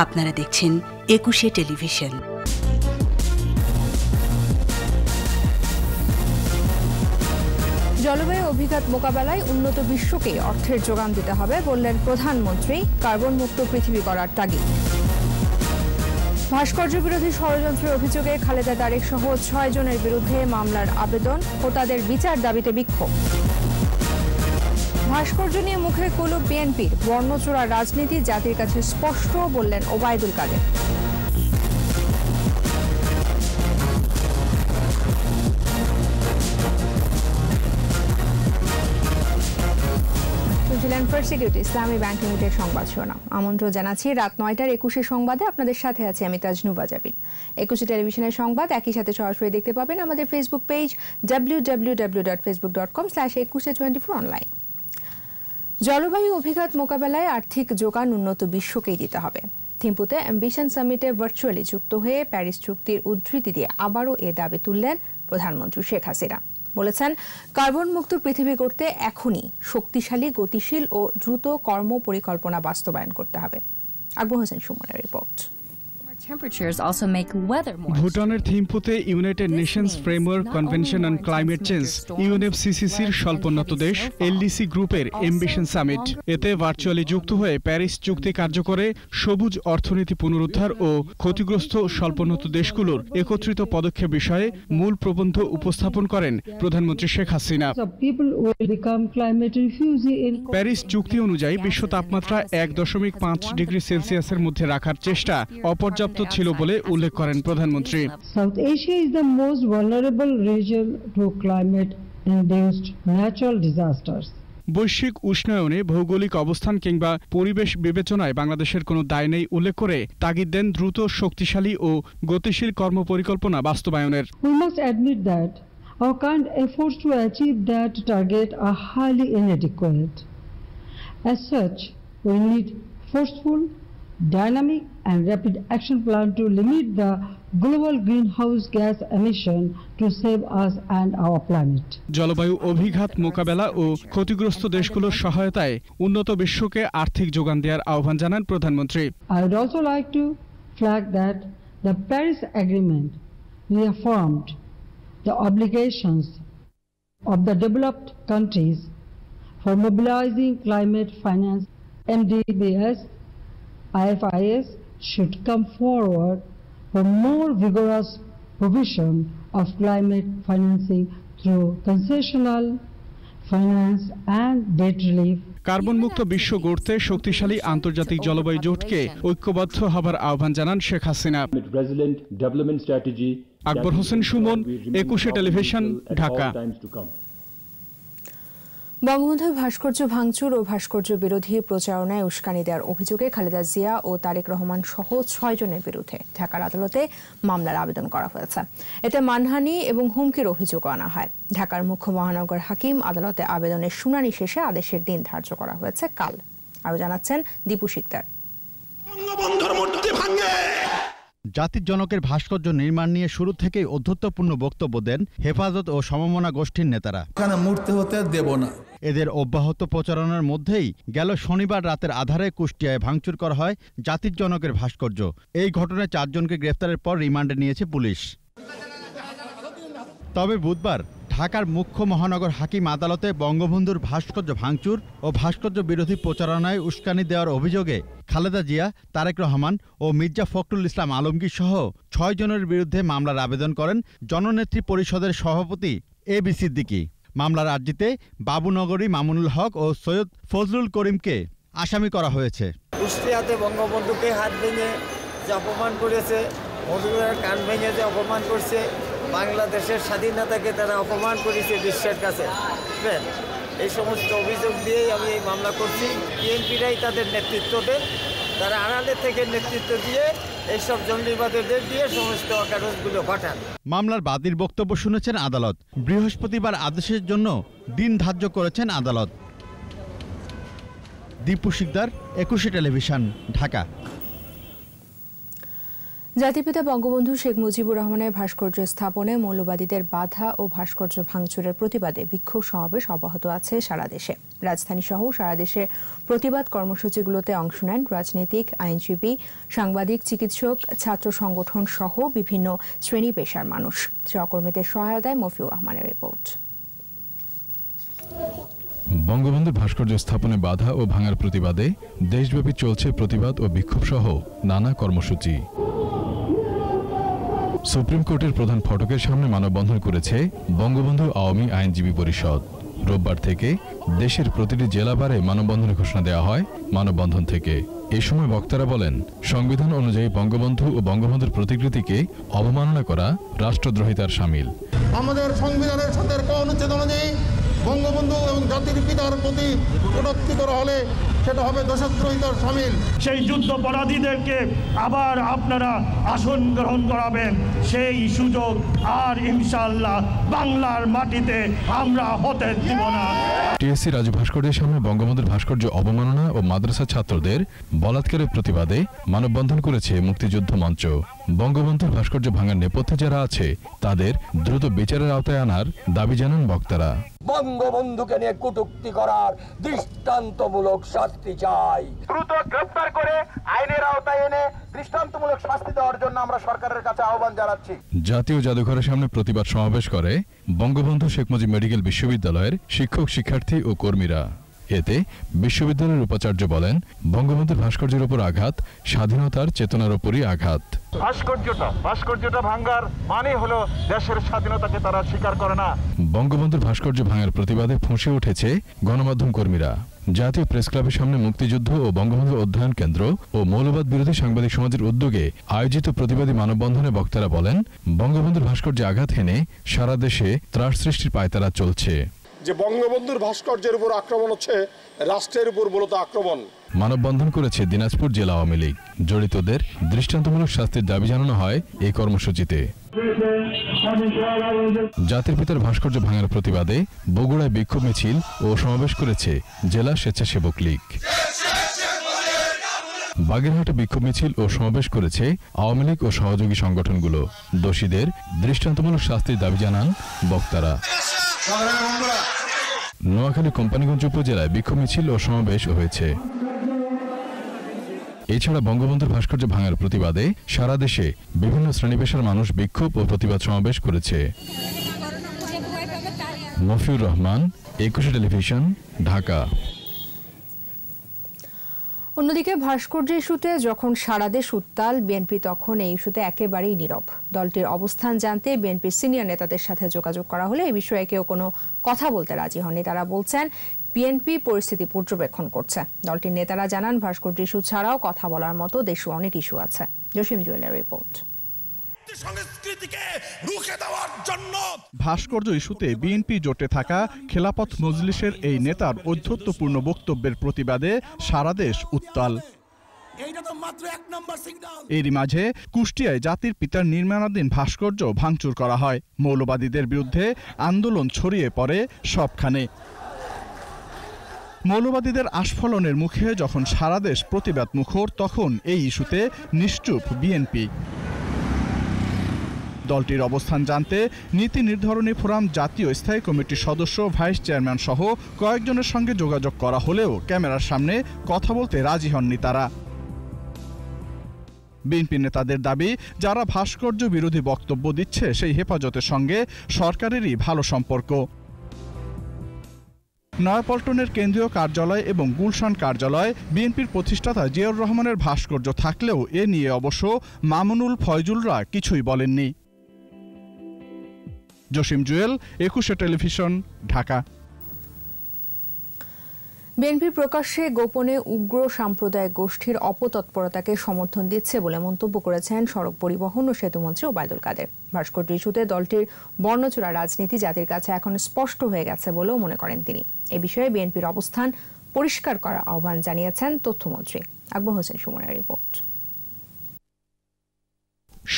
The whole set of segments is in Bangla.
আপনারা দেখছেন একুশে টেলিভিশন। জলবায়ু অভিঘাত মোকাবেলায় উন্নত বিশ্বকে অর্থের যোগান দিতে হবে বললেন প্রধানমন্ত্রী। কার্বন মুক্ত পৃথিবী করার তাগিদ। ভাস্কর্য বিরোধী ষড়যন্ত্রের অভিযোগে খালেদা তারেক সহ ৬ জনের বিরুদ্ধে মামলার আবেদন ও তাদের বিচার দাবিতে বিক্ষোভ। ভাস্কর্য নিয়ে মুখে কুলুপ বিএনপির, বর্ণচোরা রাজনীতি জাতির কাছে স্পষ্ট বললেন ওবায়দুল কাদের। ফার্স্ট সিকিউরিটি ইসলামী ব্যাংক লিমিটেড সংবাদ শিরোনাম। আমন্ত্রণ জানাচ্ছি রাত ৯টার ২১ সংবাদে। আপনাদের সাথে আছে আমি তাজনুবা জাবিন। ২১ টেলিভিশনের সংবাদ একই সাথে সরাসরি দেখতে পাবেন আমাদের ফেসবুক পেজ www.facebook.com/2124 অনলাইন। জলবায়ু অভিঘাত মোকাবেলায় আর্থিক যোগান উন্নত বিশ্বকেই দিতে হবে। থিম্পুতে অ্যাম্বিশন সামিটে ভার্চুয়ালি যুক্ত হয়ে প্যারিস চুক্তির উদ্ধৃতি দিয়ে আবারও এ দাবি তুললেন প্রধানমন্ত্রী শেখ হাসিনা। বলেছেন, কার্বন মুক্ত পৃথিবী করতে এখনই শক্তিশালী, গতিশীল ও দ্রুত কর্ম পরিকল্পনা বাস্তবায়ন করতে হবে। আকবর হোসেন সুমনের রিপোর্ট। ভুটানের থিম্পুতে United Nations Framework Convention on Climate Change UNFCCCর স্বল্পোন্নত দেশ LDC গ্রুপের অ্যাম্বিশন সামিট। এতে ভার্চুয়ালি যুক্ত হয়ে প্যারিস চুক্তি কার্যকরে সবুজ অর্থনীতি পুনরুদ্ধার ও ক্ষতিগ্রস্ত স্বল্পোন্নত দেশগুলোর একত্রিত পদক্ষেপ বিষয়ে মূল প্রবন্ধ উপস্থাপন করেন প্রধানমন্ত্রী শেখ হাসিনা। প্যারিস চুক্তি অনুযায়ী বিশ্ব তাপমাত্রা ১.৫ ডিগ্রি সেলসিয়াসের মধ্যে রাখার চেষ্টা অপর্যাপ্ত ছিল বলে উল্লেখ করেন প্রধানমন্ত্রী। South Asia is the most vulnerable region to climate induced natural disasters. বৈশ্বিক উষ্ণায়নে ভৌগোলিক অবস্থান কিংবা পরিবেশ বিবেচনায় বাংলাদেশের কোনো দায় নেই উল্লেখ করে তাগিদ দেন দ্রুত, শক্তিশালী ও গতিশীল কর্মপরিকল্পনা বাস্তবায়নের। We must admit that our current efforts to achieve that target are highly inadequate. As such, we need forceful, dynamic and rapid action plan to limit the global greenhouse gas emission to save us and our planet. জলবায়ু অভিঘাত মোকাবেলা ও ক্ষতিগ্রস্ত দেশগুলোর সহায়তায় উন্নত বিশ্বকে আর্থিক যোগান দেওয়ার আহ্বান জানান প্রধানমন্ত্রী। I would also like to flag that the Paris Agreement reaffirmed the obligations of the developed countries for mobilizing climate finance. MDBS IFIs should come forward for more vigorous provision of climate financing through concessional finance and debt relief. Carbon মুক্ত বিশ্ব গড়তে শক্তিশালী আন্তর্জাতিক জলবায়ু জোটকে ঐক্যবদ্ধ হবার আহ্বান জানান শেখ হাসিনা। আকবর হোসেন সুমন, ২১ টেলিভিশন, ঢাকা। বঙ্গবন্ধুর ভাস্কর্য ভাঙচুর ও ভাস্কর্য বিরোধী প্রচারণায় উস্কানি দেওয়ার অভিযোগে খালেদা জিয়া ও তারেক রহমান সহ ৬ জনের বিরুদ্ধে ঢাকার আদালতে মামলার আবেদন করা হয়েছে। এতে মানহানি এবং হুমকির অভিযোগও আনা হয়। ঢাকার মুখ্য মহানগর হাকিম আদালতে আবেদনের শুনানি শেষে আদেশের দিন ধার্য করা হয়েছে কাল। আরও জানাচ্ছেন দীপু শিকদার। জাতির জনকের ভাস্কর্য নির্মাণ নিয়ে শুরু থেকেই ঔদ্ধত্যপূর্ণ বক্তব্য দেন হেফাজত ও সমমনা গোষ্ঠীর নেতারা। মূর্তি হতে দেব না। এদের অব্যাহত প্রচারণার মধ্যেই গেল শনিবার রাতের আধারে কুষ্টিয়ায় ভাঙচুর করা হয় জাতির জনকের ভাস্কর্য। এই ঘটনায় ৪ জনকে গ্রেফতারের পর রিমান্ডে নিয়েছে পুলিশ। তবে বুধবার ঢাকার মুখ্য মহানগর হাকিম আদালতে বঙ্গবন্ধুর ভাস্কর্য ভাঙচুর ও ভাস্কর্য বিরোধী প্রচারণায় উস্কানি দেওয়ার অভিযোগে খালেদা জিয়া, তারেক রহমান ও মির্জা ফখরুল ইসলাম আলমগীর সহ ৬ জনের বিরুদ্ধে মামলার আবেদন করেন জননেত্রী পরিষদের সভাপতি এবি সিদ্দিকী। মামলার আর্জিতে বাবুনগরী মামুনুল হক ও সৈয়দ ফজলুল করিমকে আসামি করা হয়েছে। কুষ্টিয়াতে বঙ্গবন্ধুকে হাত ভেঙে যে অপমান করেছে, মধুরের কান ভেঙে যে অপমান করছে, বাংলাদেশের স্বাধীনতাকে তারা অপমান করেছে বিশ্বের কাছে। এই সমস্ত অভিযোগ দিয়েই আমি এই মামলা করছি। বিএনপিরাই তাদের নেতৃত্ব দেন, তারা আড়ালে থেকে নেতৃত্ব দিয়ে এইসব জঙ্গিবাদীদের দিয়ে সমস্ত কাগজগুলো পাঠান। মামলার বাদীর বক্তব্য শুনেছেন আদালত। বৃহস্পতিবার আদেশের জন্য দিন ধার্য করেছেন আদালত। দীপু শিকদার, ২১ টেলিভিশন, ঢাকা। জাতিপিতা বঙ্গবন্ধু শেখ মুজিবুর রহমানের ভাস্কর্য স্থাপনে মৌলবাদীদের বাধা ও ভাস্কর্য ভাঙচুরের প্রতিবাদে বিক্ষোভ সমাবেশ অব্যাহত আছে সারা দেশে। রাজধানী সহ সারা দেশে প্রতিবাদ কর্মসূচিগুলোতে অংশ নেন রাজনীতিক, আইনজীবী, সাংবাদিক, চিকিৎসক, ছাত্র সংগঠন সহ বিভিন্ন শ্রেণী পেশার মানুষ। সহকর্মীদের সহায়তায় মফিউর রহমানের রিপোর্ট। বঙ্গবন্ধু ভাস্কর্য স্থাপনে বাধা ও ভাঙার প্রতিবাদে দেশব্যাপী চলছে প্রতিবাদ ও বিক্ষোভ সহ নানা কর্মসূচি। সুপ্রিম কোর্টের প্রধান ফটকের সামনে মানববন্ধন করেছে বঙ্গবন্ধু আওয়ামী আইনজীবী পরিষদ। রোববার থেকে দেশের প্রতিটি জেলাবারে মানববন্ধনের ঘোষণা দেওয়া হয় মানববন্ধন থেকে। এ সময় বক্তারা বলেন, সংবিধান অনুযায়ী বঙ্গবন্ধু ও বঙ্গবন্ধুর প্রতিকৃতিকে অবমাননা করা রাষ্ট্রদ্রোহিতার শামিল। আমাদের সংবিধানের 17 অনুচ্ছেদ অনুযায়ী বঙ্গবন্ধু এবং জাতির পিতার প্রতি কটূক্তি করা হলে সেটা হবে দেশদ্রোহিতার শামিল। সেই যুদ্ধাপরাধীদেরকে আবার আপনারা আসন গ্রহণ করাবেন, সেই সুযোগ আর ইনশাআল্লাহ বাংলার মাটিতে আমরা হতে দিব না। টিএসসি রাজু ভাস্কর্যের সামনে বঙ্গবন্ধুর ভাস্কর্য অবমাননা ও মাদ্রাসা ছাত্রদের বলাৎকারের প্রতিবাদে মানববন্ধন করেছে মুক্তিযুদ্ধ মঞ্চ। বঙ্গবন্ধুর ভাস্কর্য ভাঙার নেপথ্যে যারা আছে তাদের দ্রুত বিচারের আওতায় আনার দাবি জানান বক্তারা। বঙ্গবন্ধুকে নিয়ে কটূক্তি করার দৃষ্টান্তমূলক শাস্তি চাই। দ্রুত গ্রেফতার করে আইনের আওতায় এনে দৃষ্টান্তমূলক শাস্তি দেওয়ার জন্য আমরা সরকারের কাছে আহ্বান জানাচ্ছি। জাতীয় জাদুঘরের সামনে প্রতিবাদ সমাবেশ করে বঙ্গবন্ধু শেখ মুজিব মেডিকেল বিশ্ববিদ্যালয়ের শিক্ষক, শিক্ষার্থী ও কর্মীরা। এতে বিশ্ববিদ্যালয়ের উপাচার্য বলেন, বঙ্গবন্ধুর ভাস্কর্যের উপর আঘাত স্বাধীনতার চেতনার উপরই আঘাত। ভাস্কর্যটা ভাঙার মানে হলো দেশের স্বাধীনতাকে তারা স্বীকার করে না। বঙ্গবন্ধুর ভাস্কর্য ভাঙার প্রতিবাদে ফুঁসে উঠেছে গণমাধ্যম কর্মীরা। জাতীয় প্রেস ক্লাবের সামনে মুক্তিযুদ্ধ ও বঙ্গবন্ধু অধ্যয়ন কেন্দ্র ও মৌলবাদ বিরোধী সাংবাদিক সমাজের উদ্যোগে আয়োজিত প্রতিবাদী মানববন্ধনে বক্তারা বলেন, বঙ্গবন্ধুর ভাস্কর্যে আঘাত হেনে সারা দেশে ত্রাস সৃষ্টির পায়তারা চলছে। যে বঙ্গবন্ধুর ভাস্কর্যের উপর আক্রমণ হচ্ছে রাষ্ট্রের উপর মূলত আক্রমণ। মানববন্ধন করেছে দিনাজপুর জেলা আওয়ামী লীগ। জড়িতদের দৃষ্টান্তমূলক শাস্তির দাবি জানানো হয় এই কর্মসূচিতে। জাতির পিতার ভাস্কর্য ভাঙার প্রতিবাদে বগুড়ায় বিক্ষোভ মিছিল ও সমাবেশ করেছে জেলা স্বেচ্ছাসেবক লীগ। বাগেরহাটে বিক্ষোভ মিছিল ও সমাবেশ করেছে আওয়ামী লীগ ও সহযোগী সংগঠনগুলো। দোষীদের দৃষ্টান্তমূলক শাস্তির দাবি জানান বক্তারা। নোয়াখালী কোম্পানিগঞ্জ উপজেলায় বিক্ষোভ মিছিল ও সমাবেশ হয়েছে। এছাড়া বঙ্গবন্ধুর ভাস্কর্য ভাঙার প্রতিবাদে সারা দেশে বিভিন্ন শ্রেণী পেশার মানুষ বিক্ষোভ ও প্রতিবাদ সমাবেশ করেছে। মফিউর রহমান, একুশে টেলিভিশন, ঢাকা। অন্যদিকে ভাস্কর্য ইস্যুতে যখন সারা দেশ উত্তাল, বিএনপি তখন এই ইস্যুতে একেবারেই নীরব। দলটির অবস্থান জানতে বিএনপির সিনিয়র নেতাদের সাথে যোগাযোগ করা হলে এই বিষয়ে কেউ কোনো কথা বলতে রাজি হননি। তারা বলছেন, বিএনপি পরিস্থিতি পর্যবেক্ষণ করছে। দলটির নেতারা জানান, ভাস্কর্য ইস্যু ছাড়াও কথা বলার মতো দেশে অনেক ইস্যু আছে। জসিম জুয়েলের রিপোর্ট। ভাস্কর্য ইস্যুতে বিএনপি জোটে থাকা খেলাফত মজলিসের এই নেতার ঔদ্ধত্যপূর্ণ বক্তব্যের প্রতিবাদে সারা দেশ উত্তাল। এরই মাঝে কুষ্টিয়ায় জাতির পিতার নির্মাণাধীন ভাস্কর্য ভাঙচুর করা হয়। মৌলবাদীদের বিরুদ্ধে আন্দোলন ছড়িয়ে পড়ে সবখানে। মৌলবাদীদের আস্ফলনের মুখে যখন সারা দেশ প্রতিবাদ মুখর, তখন এই ইস্যুতে নিশ্চুপ বিএনপি। দলটির অবস্থান জানতে নীতি নির্ধারণী ফোরাম জাতীয় স্থায়ী কমিটির সদস্য, ভাইস চেয়ারম্যান সহ কয়েকজনের সঙ্গে যোগাযোগ করা হলেও ক্যামেরার সামনে কথা বলতে রাজি হননি তারা। বিএনপি নেতাদের দাবি, যারা ভাস্কর্য বিরোধী বক্তব্য দিচ্ছে সেই হেফাজতের সঙ্গে সরকারেরই ভালো সম্পর্ক। নয়াপল্টনের কেন্দ্রীয় কার্যালয় এবং গুলশান কার্যালয় বিএনপির প্রতিষ্ঠাতা জিয়াউর রহমানের ভাস্কর্য থাকলেও এ নিয়ে অবশ্য মামুনুল ফয়জুলরা কিছুই বলেননি। জসিম জুয়েল, একুশে টেলিভিশন, ঢাকা। বিএনপি প্রকাশ্যে গোপনে উগ্র সাম্প্রদায়িক গোষ্ঠীর অপতৎপরতাকে সমর্থন দিচ্ছে বলে মন্তব্য করেছেন সড়ক পরিবহন ও সেতুমন্ত্রী ওবায়দুল কাদের। ভাস্কর্য ইস্যুতে দলটির বর্ণচোরা রাজনীতি জাতির কাছে এখন স্পষ্ট হয়ে গেছে বলেও মনে করেন তিনি। এ বিষয়ে বিএনপির অবস্থান পরিষ্কার করার আহ্বান জানিয়েছেন তথ্যমন্ত্রী। আকবর হোসেন সুমনের রিপোর্ট।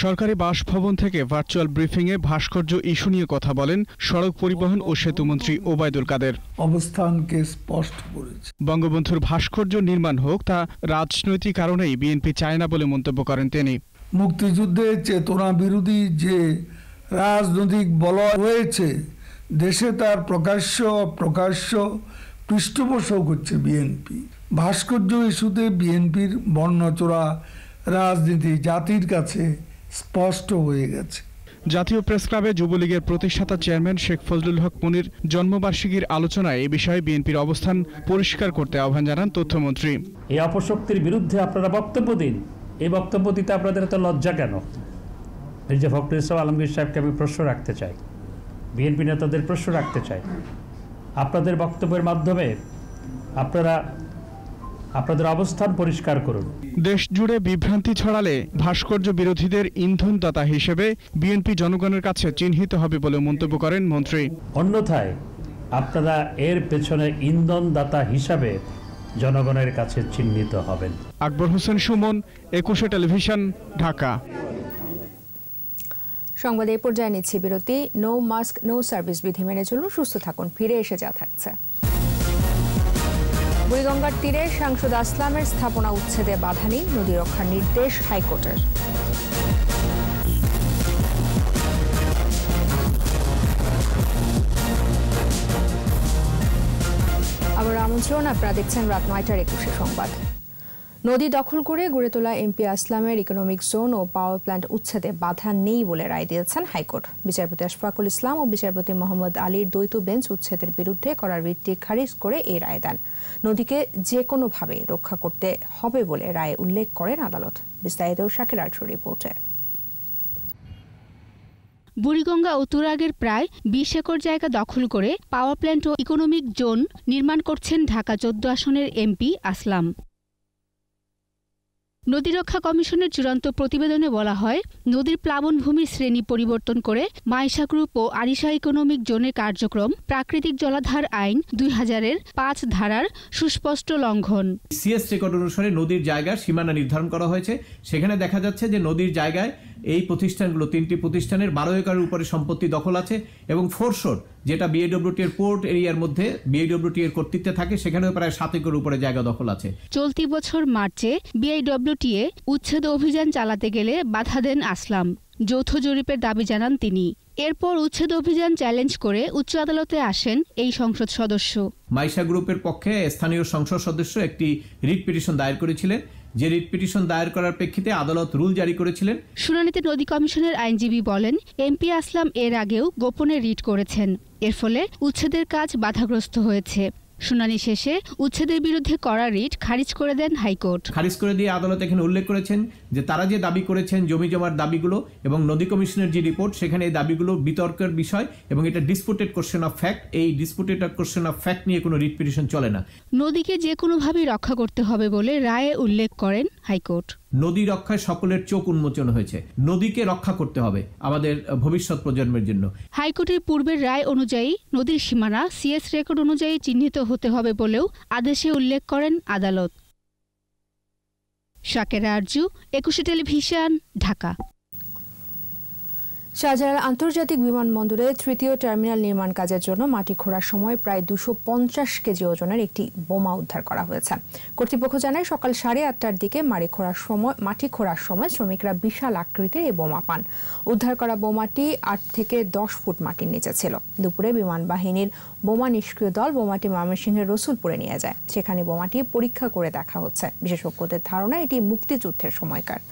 সরকারি বাসভবন থেকে ভার্চুয়াল ব্রিফিংয়ে ভাস্কর্য ইস্যু নিয়ে কথা বলেন সড়ক পরিবহন ও সেতুমন্ত্রী ওবায়দুল কাদের। অবস্থানকে স্পষ্ট করেছে। বঙ্গবন্ধুর ভাস্কর্য নির্মাণ হোক, তা রাজনৈতিক কারণেই বিএনপি চায় না বলে মন্তব্য করেন তিনি। মুক্তিযুদ্ধের চেতনা বিরোধী যে রাজনৈতিক বলয় রয়েছে দেশে তার প্রকাশ্য পৃষ্ঠপোষক হচ্ছে বিএনপি। ভাস্কর্য ইস্যুতে বিএনপির বর্ণচোরা রাজনীতি জাতির কাছে স্পষ্ট হয়ে গেছে। জাতীয় প্রেস ক্লাবে যুবলীগের প্রতিষ্ঠাতা চেয়ারম্যান শেখ ফজলুল হক মনির জন্মবার্ষিকীর আলোচনায় এই বিষয়ে বিএনপির অবস্থান পরিষ্কার করতে আহ্বান জানান তথ্যমন্ত্রী। এই অপশক্তির বিরুদ্ধে আপনারা বক্তব্য দিন। এই বক্তব্য দিতে আপনাদের এত লজ্জা কেন? মির্জা ফখরুল ইসলাম আলমগীর সাহেবকে আমি প্রশ্ন রাখতে চাই, বিএনপি নেতাদের প্রশ্ন রাখতে চাই, আপনাদের বক্তব্যের মাধ্যমে আপনারা আপনাদের অবস্থান পরিষ্কার করুন। দেশ জুড়ে বিভ্রান্তি ছড়ালে ভাস্কর্য বিরোধীদের ইন্ধনদাতা হিসেবে বিএনপি জনগণের কাছে চিহ্নিত হবে বলে মন্তব্য করেন মন্ত্রী। অন্যথায় আপনারা এর পেছনে ইন্ধনদাতা হিসাবে জনগণের কাছে চিহ্নিত হবেন। আকবর হোসেন সুমন, 21 টেলিভিশন, ঢাকা। সংবাদে এই পর্যায়ে নিচ্ছি বিরতি। নো মাস্ক নো সার্ভিস বিধি মেনে চলুন, সুস্থ থাকুন। ফিরে এসে যা থাকছে। বুড়িগঙ্গার তীরে সাংসদ আসলামের স্থাপনা উচ্ছেদে বাধা নেই, নদী রক্ষার নির্দেশ হাইকোর্টের। আবার আমন্ত্রণ, আপনারা দেখছেন রাত 9টার 21 সংবাদ। নদী দখল করে গড়ে তোলা এমপি আসলামের ইকোনমিক জোন ও পাওয়ার প্ল্যান্ট উচ্ছেদে বাধা নেই বলে রায় দিয়েছেন হাইকোর্ট। বিচারপতি আশফাকুল ইসলাম ও বিচারপতি মোহাম্মদ আলীর দ্বৈত বেঞ্চ উচ্ছেদের বিরুদ্ধে করা রিটটি খারিজ করে এই রায় দেন। নদীকে যে কোনোভাবে রক্ষা করতে হবে বলে রায়ে উল্লেখ করেন আদালত। বিস্তারিত শাকির আরশু রিপোর্টে। বুড়িগঙ্গা ও তুরাগের প্রায় 20 একর জায়গা দখল করে পাওয়ার প্ল্যান্ট ও ইকোনমিক জোন নির্মাণ করছেন ঢাকা 14 আসনের এমপি আসলাম। নদী রক্ষা কমিশনের চূড়ান্ত প্রতিবেদনে বলা হয়, নদীর প্লাবনভূমির শ্রেণী পরিবর্তন করে মাইশা গ্রুপ ও আরিশা ইকোনমিক জোনের কার্যক্রম প্রাকৃতিক জলাধার আইন 2000-এর 5 ধারার সুস্পষ্ট লঙ্ঘন। সিএস রেকর্ড অনুসারে নদীর জায়গার সীমানা নির্ধারণ করা হয়েছে। সেখানে দেখা যাচ্ছে যে নদীর জায়গায় এই প্রতিষ্ঠানগুলো 3টি প্রতিষ্ঠানের 12 একরের উপরে সম্পত্তি দখল আছে এবং ফোরশোর যেটা বিআইডব্লিউটি এর পোর্ট এরিয়ার মধ্যে বিআইডব্লিউটি এর কর্তৃত্বে থাকে, সেখানেও প্রায় 7 একরের উপরে জায়গা দখল আছে। চলতি বছর মার্চে বিআইডব্লিউটিএ উচ্ছেদ অভিযান চালাতে গেলে বাধা দেন আসলাম। যৌথ জরিপের দাবি জানান তিনি। এরপর উচ্ছেদ অভিযান চ্যালেঞ্জ করে উচ্চ আদালতে আসেন এই সংসদ সদস্য। মাইশা গ্রুপের পক্ষে স্থানীয় সংসদ সদস্য একটি রিট পিটিশন দায়ের করেছিলেন, যে রিট পিটিশন দায়ের করার প্রেক্ষিতে আদালত রুল জারি করেছিলেন। শুনানিতে নদী কমিশনের আইনজীবী বলেন, এমপি আসলাম এর আগেও গোপনে রিট করেছেন, এর ফলে উচ্ছেদের কাজ বাধাগ্রস্ত হয়েছে। শুনানি শেষে উচ্ছেদের বিরুদ্ধে করা রিট খারিজ করে দেন হাইকোর্ট। খারিজ করে দিয়ে আদালত এখানে উল্লেখ করেছেন যে তারা যে দাবি করেছেন জমি জমার দাবিগুলো এবং নদী কমিশনের যে রিপোর্ট, সেখানে এই দাবিগুলো বিতর্কের বিষয় এবং এটা ডিসপুটেড কোশ্চেন অফ ফ্যাক্ট। এই ডিসপুটেড কোশ্চেন অফ ফ্যাক্ট নিয়ে কোনো রিট পিটিশন চলে না। নদীকে যে কোনোভাবেই রক্ষা করতে হবে বলে রায়ে উল্লেখ করেন হাইকোর্ট। নদী রক্ষায় সকলের চোখ উন্মোচন হয়েছে। নদীকে রক্ষা করতে হবে আমাদের ভবিষ্যৎ প্রজন্মের জন্য। হাইকোর্টের পূর্বের রায় অনুযায়ী নদীর সীমানা সিএস রেকর্ড অনুযায়ী চিহ্নিত হতে হবে বলেও আদেশে উল্লেখ করেন আদালত। শাকেরা আরজু, 21 টেলিভিশন, ঢাকা। শাহজালাল আন্তর্জাতিক বিমানবন্দরে 3য় টার্মিনাল নির্মাণ কাজের জন্য মাটি খোঁড়ার সময় প্রায় 250 কেজি ওজনের একটি বোমা উদ্ধার করা হয়েছে। কর্তৃপক্ষ জানায়, সকাল 8:30টার দিকে মাটি খোঁড়ার সময় শ্রমিকরা বিশাল আকৃতির এই বোমা পান। উদ্ধার করা বোমাটি 8 থেকে 10 ফুট মাটির নিচে ছিল। দুপুরে বিমান বাহিনীর বোমা নিষ্ক্রিয় দল বোমাটি ময়মনসিংহের রসুলপুরে নিয়ে যায়। সেখানে বোমাটি পরীক্ষা করে দেখা হচ্ছে। বিশেষজ্ঞদের ধারণা এটি মুক্তিযুদ্ধের সময়কার।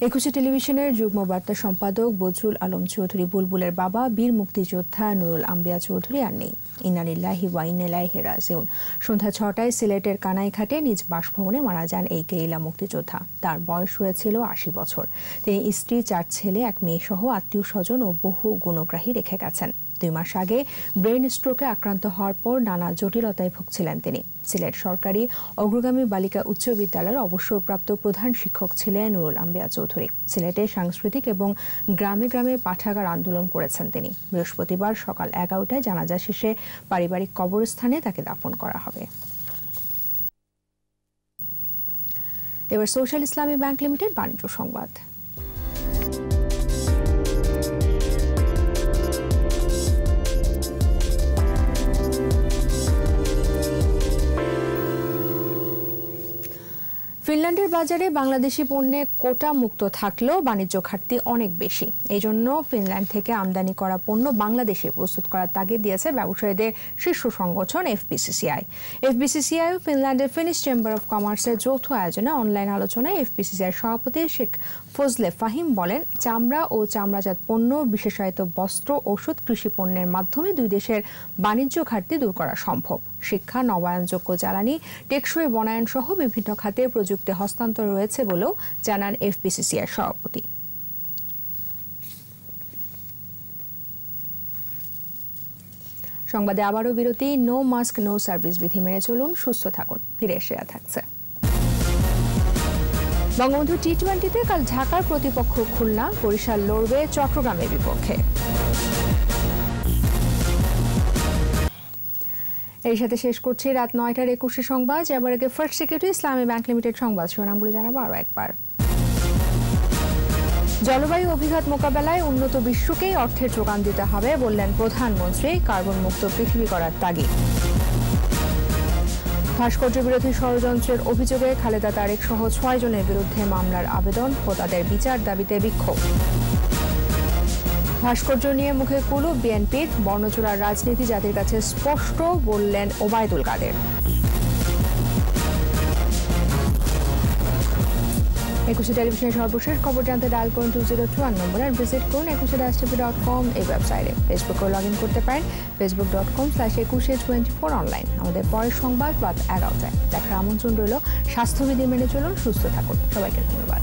21 টেলিভিশনের যুগ্ম বার্তা সম্পাদক বজরুল আলম চৌধুরী বুলবুলের বাবা বীর মুক্তিযোদ্ধা নুরুল আম্বিয়া চৌধুরী আর নেই। ইন্না লিল্লাহি ওয়া ইন্না ইলাইহি রাজিউন। সন্ধ্যা 6টায় সিলেটের কানাইঘাটে নিজ বাসভবনে মারা যান এই গেরিলা মুক্তিযোদ্ধা। তার বয়স হয়েছিল 80 বছর। তিনি স্ত্রী, 4 ছেলে, 1 মেয়ে সহ আত্মীয় স্বজন ও বহু গুণগ্রাহী রেখে গেছেন। 2 মাস আগে ব্রেন স্ট্রোকে আক্রান্ত হওয়ার পর নানা জটিলতায় ভুগছিলেন তিনি। সিলেট সরকারি অগ্রগামী বালিকা উচ্চ বিদ্যালয়ের অবসরপ্রাপ্ত প্রধান শিক্ষক ছিলেন নুরুল আম্বিয়া চৌধুরী। সিলেটে সাংস্কৃতিক এবং গ্রামে গ্রামে পাঠাগার আন্দোলন করেছেন তিনি। বৃহস্পতিবার সকাল 11টায় জানাজা শেষে পারিবারিক কবরস্থানে তাকে দাফন করা হবে। এবার সোশ্যাল ইসলামী ব্যাংক লিমিটেড বাণিজ্য সংবাদ। ফিনল্যান্ডের বাজারে বাংলাদেশি পণ্যে কোটা মুক্ত থাকলেও বাণিজ্য ঘাটতি অনেক বেশি। এই জন্য ফিনল্যান্ড থেকে আমদানি করা পণ্য বাংলাদেশে প্রস্তুত করার তাগিদ দিয়েছে ব্যবসায়ীদের শীর্ষ সংগঠন এফবিসিসিআই। এফবিসিসিআই ও ফিনল্যান্ডের ফিনিশ চেম্বার অব কমার্সের যৌথ আয়োজনে অনলাইন আলোচনায় এফবিসিসিআই সভাপতি শেখ ফজলে ফাহিম বলেন, চামড়া ও চামড়াজাত পণ্য, বিশেষায়িত বস্ত্র, ওষুধ, কৃষি পণ্যের মাধ্যমে দুই দেশের বাণিজ্য ঘাটতি দূর করা সম্ভব। শিক্ষা, নবায়নযোগ্য জ্বালানি, টেকসই বনায়ন সহ বিভিন্ন খাতে প্রযুক্তি হস্তান্তর রয়েছে বলেও জানান এফবিসিসিআই সভাপতি। সংবাদে আবারও বিরতি। নো মাস্ক নো সার্ভিস বিধি মেনে চলুন, সুস্থ থাকুন। ফিরে এসে থাকছে বঙ্গবন্ধু টি-20তে কাল ঢাকার প্রতিপক্ষ খুলনা, বরিশাল লড়বে চট্টগ্রামের বিপক্ষে। এর সাথে শেষ করছি রাত 9টার 21 সংবাদ। এবার আগে ফার্স্ট সিকিউরিটি ইসলামী ব্যাংক লিমিটেড সংবাদ শিরোনামগুলো জানাবো আরও একবার। জলবায়ু অভিঘাত মোকাবেলায় উন্নত বিশ্বকেই অর্থের যোগান দিতে হবে বললেন প্রধানমন্ত্রী। কার্বন মুক্ত পৃথিবী করার তাগিদ। ভাস্কর্য বিরোধী ষড়যন্ত্রের অভিযোগে খালেদা তারেক সহ 6 জনের বিরুদ্ধে মামলার আবেদন ও তাদের বিচার দাবিতে বিক্ষোভ। ভাস্কর্য নিয়ে মুখে কুলুপ বিএনপির। বর্ণচোরার রাজনীতি জাতির কাছে স্পষ্ট বললেন ওবায়দুল কাদের। 21 টেলিভিশনের সর্বশেষ খবর জানতে ডায়াল করুন 2021 নম্বরে আর ভিজিট করুন 21tv.com এই ওয়েবসাইটে। ফেসবুকেও লগ ইন করতে পারেন facebook.com/2124 অনলাইন। আমাদের পরের সংবাদ রাত 11টায় দেখার আমন্ত্রণ রইল। স্বাস্থ্যবিধি মেনে চলুন, সুস্থ থাকুন। সবাইকে ধন্যবাদ।